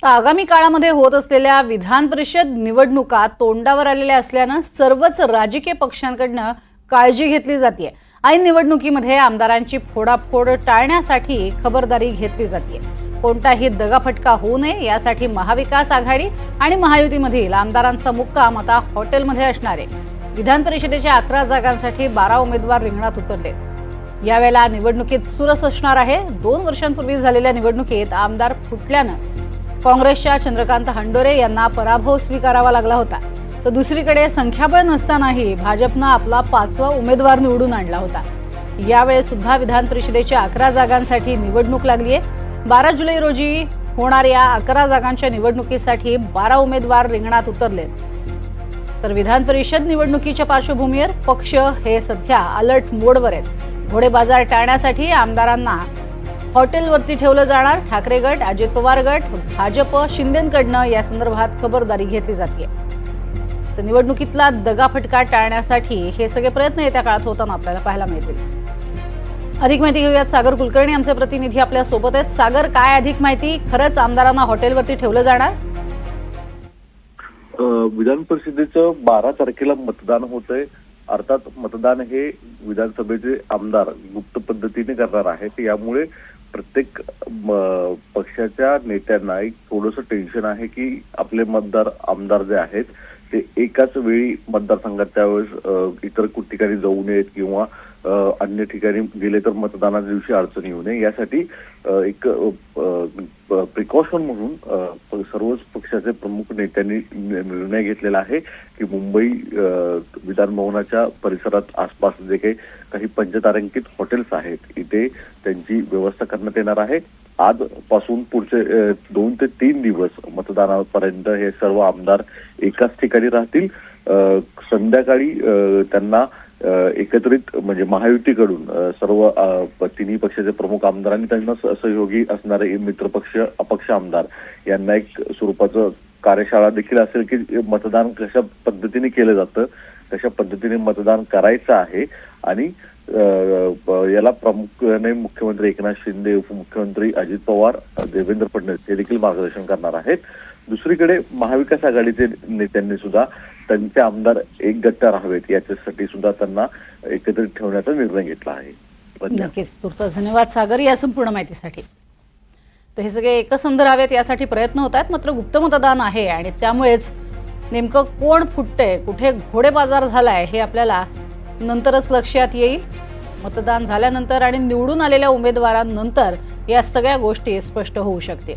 तर आगामी काळामध्ये होत असलेल्या विधान परिषद निवडणुका तोंडावर आलेल्या असल्यानं सर्वच राजकीय पक्षांकडनं काळजी घेतली जाते। ऐन निवडणुकीमध्ये आमदारांची फोडाफोड टाळण्यासाठी खबरदारी घेतली जाते। कोणताही दगाफटका होऊ नये यासाठी महाविकास आघाडी आणि महायुतीमधील आमदारांचा मुक्काम आता हॉटेलमध्ये असणार आहे। विधान परिषदेच्या 11 जागांसाठी 12 उमेदवार रिंगणात उतरले। यावेळेला निवडणुकीत चुरस असणार आहे। 2 वर्षांपूर्वी झालेल्या निवडणुकीत आमदार फुटल्यानं काँग्रेसच्या चंद्रकांत हंडोरे यांना पराभव स्वीकारावा लागला होता। तर दुसरीकडे संख्याबळ नसतानाही भाजपनं आपला 5वा उमेदवार निवडून आणला होता। यावेळी सुद्धा विधान परिषदेच्या 11 जागांसाठी निवडणूक लागली आहे। 12 जुलै रोजी होणाऱ्या 11 जागांच्या निवडणुकीसाठी 12 उमेदवार रिंगणात उतरले। तर विधान परिषद निवडणुकीच्या पार्श्वभूमीवर पक्ष हे सध्या अलर्ट मोडवर आहेत। घोडे बाजार टाळण्यासाठी आमदारांना हॉटेलवरती ठेवलं जाणार। ठाकरे गट, अजित पवार गट, भाजप, शिंदेंकडनं या संदर्भात खबरदारी घेतली जाते। तर निवडणुकीतला दगाफटका टाळण्यासाठी हे सगळे प्रयत्न येत्या काळात होताना आपल्याला पाहायला मिळतील। अधिक माहिती घेऊयात, सागर कुलकर्णी आमचे प्रतिनिधी आपल्या सोबत आहेत। सागर, काय अधिक माहिती? खरंच आमदारांना हॉटेलवरती ठेवलं जाणार? विधान परिषदेचं 12 तारखेला मतदान होतंय। अर्थात मतदान हे विधानसभेचे आमदार गुप्त पद्धतीने करणार आहेत। यामुळे प्रत्येक पक्षाच्या नेत्यांना एक थोडंसं टेन्शन आहे की आपले आमदार जे आहेत ते एकाच वेळी मतदारसंघात त्यावेळेस इतर ठिकाणी जाऊ नयेत किंवा अन्य ठिकाणी गेले तर मतदानाच्या दिवशी अडचण येऊ नये, यासाठी एक प्रिकॉशन म्हणून सर्वच पक्षाचे प्रमुख नेत्यांनी निर्णय घेतलेला आहे की मुंबई विधान भवनाच्या परिसरात आसपास जे काही पंचतारांकित हॉटेल्स आहेत इथे त्यांची व्यवस्था करण्यात येणार आहे। आजपासून पुढचे 2 ते 3 दिवस मतदानापर्यंत हे सर्व आमदार एकाच ठिकाणी राहतील। संध्याकाळी त्यांना एकत्रित म्हणजे महायुतीकडून सर्व तिन्ही पक्षाचे प्रमुख आमदारांनी त्यांना सहयोगी असणारे मित्रपक्ष अपक्ष आमदार यांना एक स्वरूपाचं कार्यशाळा देखील असेल की मतदान कशा पद्धतीने केलं जातं, कशा पद्धतीने मतदान करायचं आहे आणि याला प्रामुख्याने मुख्यमंत्री एकनाथ शिंदे, उपमुख्यमंत्री अजित पवार, देवेंद्र फडणवीस हे देखील मार्गदर्शन करणार आहेत। दुसरीकडे महाविकास आघाडीचे नेत्यांनी सुद्धा त्यांचे आमदार एक गट्ट राहावेत याच्यासाठी सुद्धा त्यांना एकत्रित ठेवण्याचा निर्णय घेतला आहे। नक्कीच, तुर्तास धन्यवाद सागर या संपूर्ण माहितीसाठी। तर हे सगळे एकसंध राहावेत यासाठी प्रयत्न होत आहेत, मात्र गुप्त मतदान आहे आणि त्यामुळेच नेमकं कोण फुटतंय, कुठे घोडेबाजार झालाय हे आपल्याला नंतरच लक्षात येईल। मतदान झाल्यानंतर आणि निवडून आलेल्या उमेदवारांनंतर या सगळ्या गोष्टी स्पष्ट होऊ शकतील।